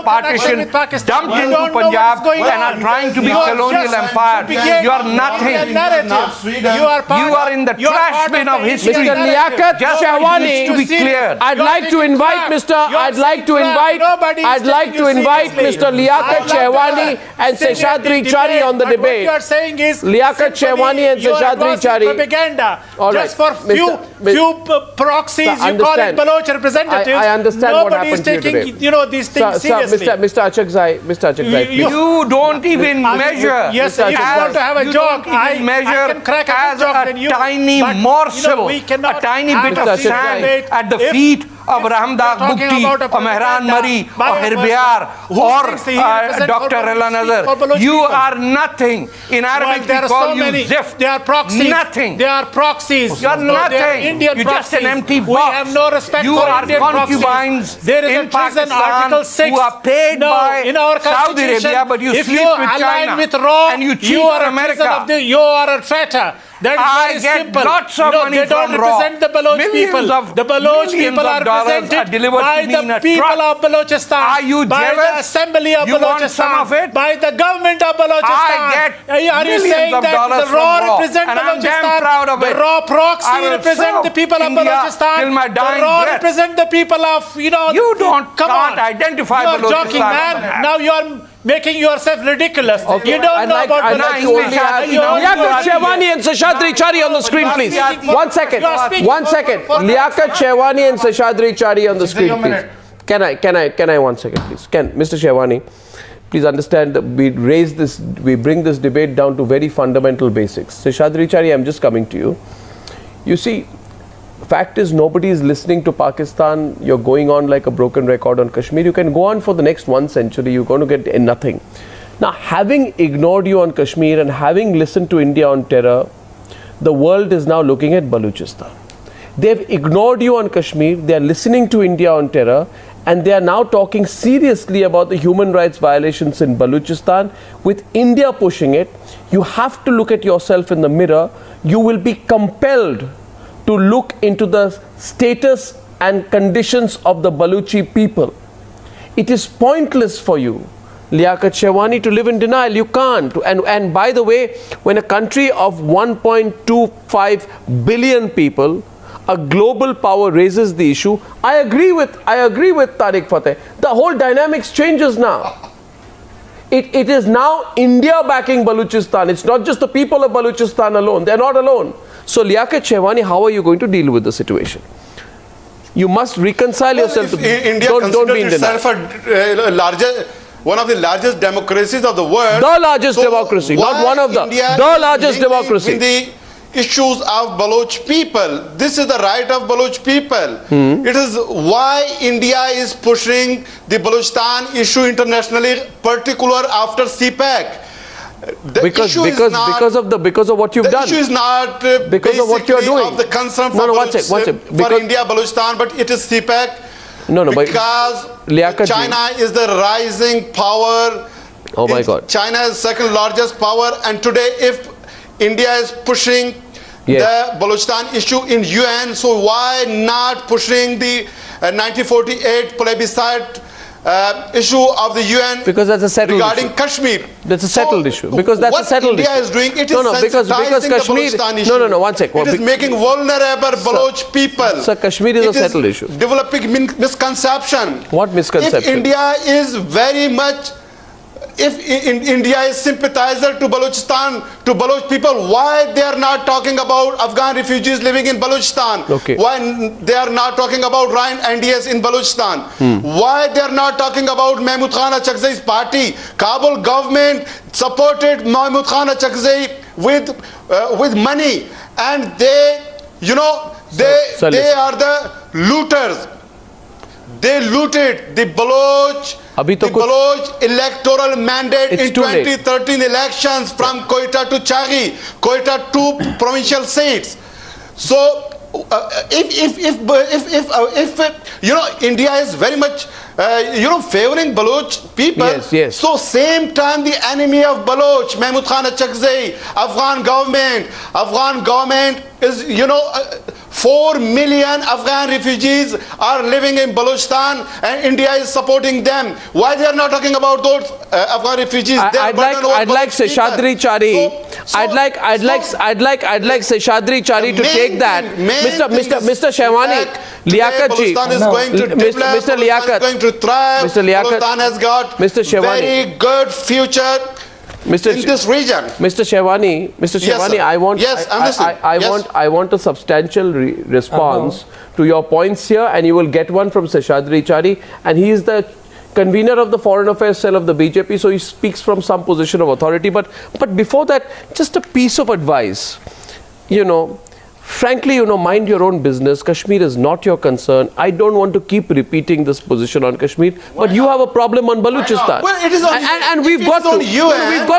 partition, dumped into Punjab and are trying to be colonial empire. You are nothing. You are in the trash bin of history. Mr. Liaquat Shahwani, to be clear. I'd like to invite Mr. Liaquat Shahwani and Seshadri Chari on the debate. What you are saying is Liaquat Shahwani and Seshadri Chari. Propaganda. All right. Just for few proxies, you call it Baloch representatives. I understand what happened to you today. Nobody is taking, these things seriously. Mr. Achakzai, You don't even measure. Yes, if you want to have a joke, I can crack a joke than you. Tiny morsel, a tiny bit of sand at the feet of Rahmdagh Bukti or Mehran Mari or Hirbiar or Dr. Ella Nazar. You are nothing. In Arabic we call you zift. They are proxies. Nothing. They are proxies. You are nothing. You're just an empty box. We have no respect you for are Indian concubines there is in a prison, Pakistan Article 6. who are paid by in our Saudi Arabia, but you if sleep you with China with Raw, and you cheat you are on America. You are a traitor. That is I very get simple. lots of money they don't from Raw. represent the Baloch people. The Baloch people are represented by the people of Balochistan, Are you by jealous? the assembly of You want Balochistan, some of it? by the government of Balochistan. I get are you saying millions of that dollars the Raw from Raw, represent and I'm damn Balochistan? proud of The it. Raw I proxy will represent serve the people of India Balochistan. till my The dying Raw breath. represent the people of, You come can't on. identify You are Balochistan. joking, man. Now you are making yourself ridiculous. Okay. You don't know about Balochistan. Liaquat Shahwani and Seshadri Chari on the screen, please. 1 second. 1 second. Liaquat Shahwani and Seshadri Chari on the screen, please. Can I 1 second, please? Mr. Shahwani, please understand that we bring this debate down to very fundamental basics. Seshadri Chari, I'm just coming to you. You see, fact is nobody is listening to Pakistan. You're going on like a broken record on Kashmir. You can go on for the next 1 century. You're going to get nothing. Now, having ignored you on Kashmir and having listened to India on terror, the world is now looking at Balochistan. They've ignored you on Kashmir. They're listening to India on terror. And they are now talking seriously about the human rights violations in Balochistan. With India pushing it, you have to look at yourself in the mirror. You will be compelled to look into the status and conditions of the Baluchi people. It is pointless for you, Liaquat Shahwani, to live in denial. You can't. And by the way, when a country of 1.25 billion people, a global power, raises the issue, I agree with Tarek Fatah. The whole dynamics changes now. It is now India backing Balochistan. It's not just the people of Balochistan alone. They're not alone. So Liaquat Shahwani, how are you going to deal with the situation? You must reconcile yourself. India considers itself one of the largest democracies of the world. The largest democracy, not one of the largest democracy. In the issues of Baloch people, this is the right of Baloch people. It is why India is pushing the Balochistan issue internationally, particular after CPAC. Because of what you've done. The issue is not because of what you're doing. Of the concern for, for India, Balochistan, but it is CPAC. Because China is the rising power. Oh my God. China is second largest power, and today if India is pushing the Balochistan issue in UN, so why not pushing the 1948 plebiscite issue of the UN, because that's a settled regarding issue. Kashmir. That's a settled issue. Because that's a settled India issue. Is doing, it is because Kashmir, the Balochistan issue. No, 1 second. It is making vulnerable Baloch people. Sir, Kashmir is a settled issue. Developing misconception. What misconception? If India is very much, if India is sympathizer to Balochistan, to Baloch people, why they are not talking about Afghan refugees living in Balochistan? Okay. Why they are not talking about Ryan NDS in Balochistan? Why they are not talking about Mahmood Khan Achakzai's party? Kabul government supported Mahmood Khan Achakzai with money, and they, they are the looters. They looted the Baloch electoral mandate in 2013 elections from Quetta to Chari, Quetta 2 provincial seats. So if India is very much favoring Baloch people, yes. So same time the enemy of Baloch, Mahmood Khan Achakzai, Afghan government is 4 million Afghan refugees are living in Balochistan and India is supporting them. Why they are not talking about those Afghan refugees? I'd like Seshadri Chari. I'd like Seshadri Chari to take that. Mr. Shahwani, Liaquat ji. Mr. Liaquat. Going to thrive. Mr. Liaquat. Balochistan has got very good future in this region. Mr. Shahwani, I want a substantial response to your points here, and you will get one from Seshadri Chari, and he is the convener of the Foreign Affairs Cell of the BJP, so he speaks from some position of authority. But before that, just a piece of advice. Frankly, mind your own business. Kashmir is not your concern. I don't want to keep repeating this position on Kashmir, but you have a problem on Balochistan. Well, it is on and we've got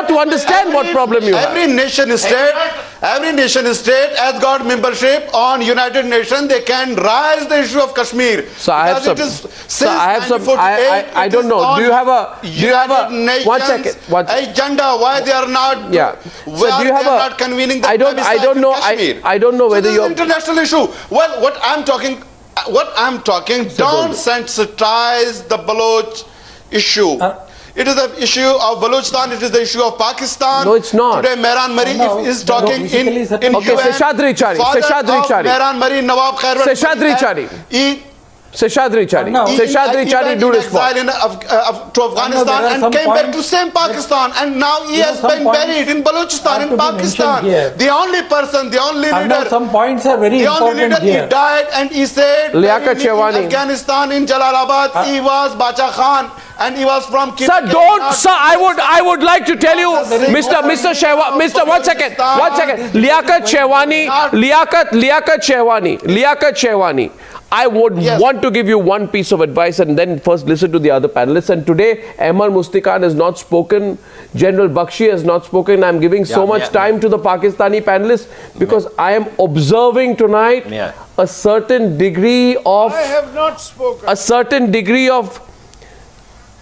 to understand what problem you have. Every nation state has got membership on United Nations. They can raise the issue of Kashmir. So I don't know. Do you have a one second agenda? Why they are not? Yeah. So do you have not convening the I don't know. I don't know whether you're international issue. Well, what I'm talking, don't sensitize the Baloch issue. It is the issue of Balochistan. It is the issue of Pakistan. No, it's not. Today, Mehran Mari is talking in okay, UN. Seshadri Chari. Mehran Mari, Nawab Khair. Seshadri Chari. Seshadri Chari. Seshadri Chari, do respond. To Afghanistan and came back to same Pakistan, and now he has been buried in Balochistan in Pakistan. The only person, the only leader. Some points are very important here. He died and he said Liaquat in Afghanistan in Jalalabad he was Bacha Khan. And he was from Sir, I would like to tell you, Mr. One second. Liaquat Shahwani. I would want to give you one piece of advice and then first listen to the other panelists. And today, Ahmar Mustikhan has not spoken. General Bakshi has not spoken. I'm giving so much time to the Pakistani panelists because I am observing tonight a certain degree of... I have not spoken. A certain degree of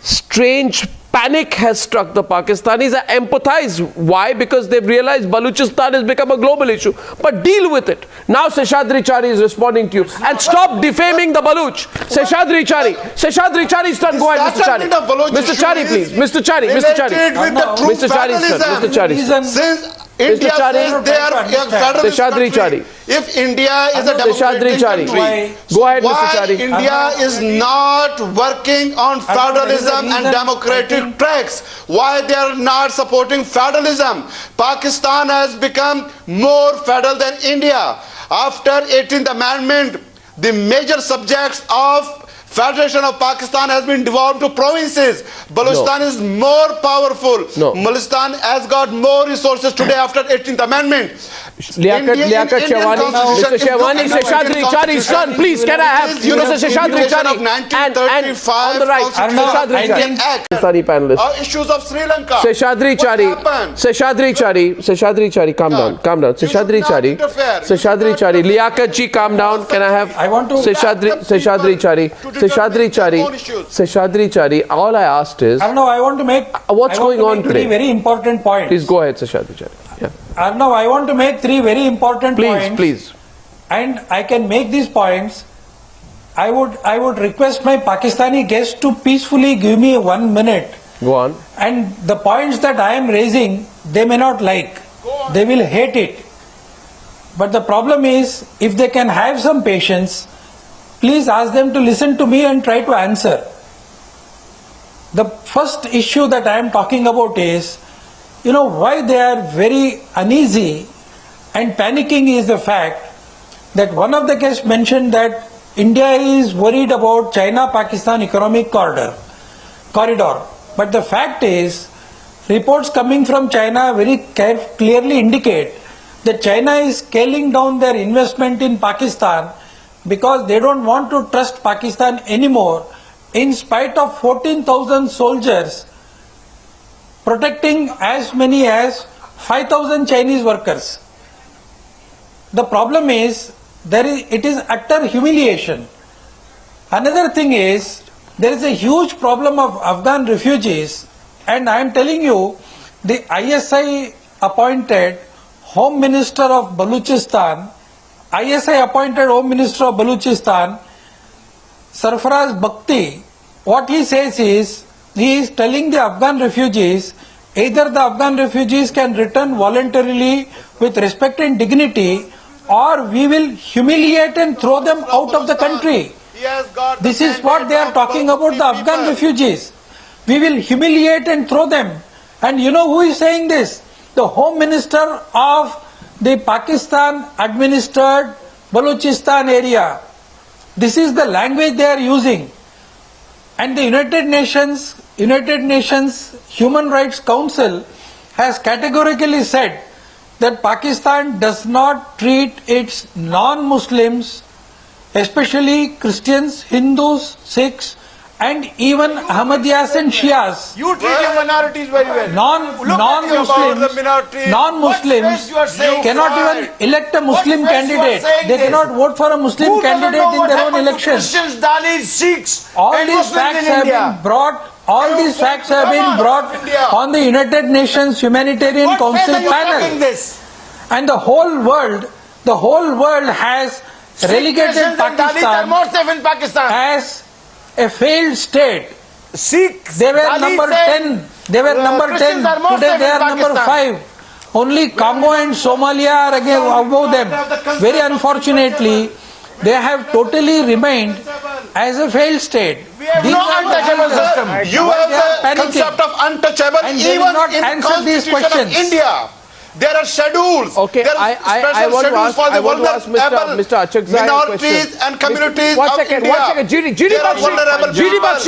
strange panic has struck the Pakistanis. I empathize. Why? Because they've realized Balochistan has become a global issue. But deal with it. Now Seshadri Chari is responding to you. And stop defaming the Baloch. Seshadri Chari's turn. Go ahead, Mr. Chari. Mr. Chari, please. Mr. Chari. Mr. Chari's turn. Since India says they are federalist country. If India is a democratic country, go ahead, Mr. Chari. India is not working on federalism and democratic tracks? Why they are not supporting federalism? Pakistan has become more federal than India. After 18th Amendment, the major subjects of Federation of Pakistan has been devolved to provinces. Balochistan is more powerful. Balochistan has got more resources today after 18th Amendment. Liaquat Shahwani, Mr. Shahwani, Seshadri Chari's turn, please. Can I have Mr. Seshadri Chari and on the right, Seshadri Chari. Pakistani panelists. Issues of Sri Lanka. Seshadri Chari, calm down. Seshadri Chari, Liaquat ji, calm down. Can I have Seshadri Chari, all I asked is... Arnab, I want to make... What's going on today? Three very important points. Please go ahead, Seshadri Chari. Arnab, I want to make three very important points. Please. And I can make these points. I would request my Pakistani guests to peacefully give me 1 minute. Go on. And the points that I am raising, they may not like. They will hate it. But the problem is, if they can have some patience, please ask them to listen to me and try to answer. The first issue that I am talking about is, why they are very uneasy and panicking is the fact that one of the guests mentioned that India is worried about China-Pakistan economic corridor. But the fact is, reports coming from China very clearly indicate that China is scaling down their investment in Pakistan because they don't want to trust Pakistan anymore in spite of 14,000 soldiers protecting as many as 5,000 Chinese workers. The problem is, it is utter humiliation. Another thing is, there is a huge problem of Afghan refugees, and I am telling you, the ISI appointed Home Minister of Balochistan ISI appointed Home Minister of Balochistan, Sarfaraz Bhakti, what he says is, he is telling the Afghan refugees, either the Afghan refugees can return voluntarily with respect and dignity, or we will humiliate and throw them out of the country. This is what they are talking about, the Afghan refugees. We will humiliate and throw them. And you know who is saying this? The Home Minister of the Pakistan administered Balochistan area. This is the language they are using. And the United Nations Human Rights Council has categorically said that Pakistan does not treat its non-Muslims, especially Christians, Hindus, Sikhs, and even Ahmadiyyas and Shias. You treat your minorities very well. Non-Muslims cannot even elect a Muslim candidate. They cannot vote for a Muslim candidate in their own elections. Christians, Dalits, Sikhs, All these facts have been brought on the United Nations Humanitarian Council panel. And the whole world has relegated Pakistan as a failed state. Sikhs, they were number 10. They were number 10. Today they are number 5. Only Congo and Somalia are above them. Very unfortunately, they have totally remained as a failed state. We have no untouchable system. You have the concept of untouchable and even not in answer Constitution these questions. of India. There are schedules. Okay, there are I want to ask Mr. Achakzai minorities and communities one of second, India. One second, GD Bakshi.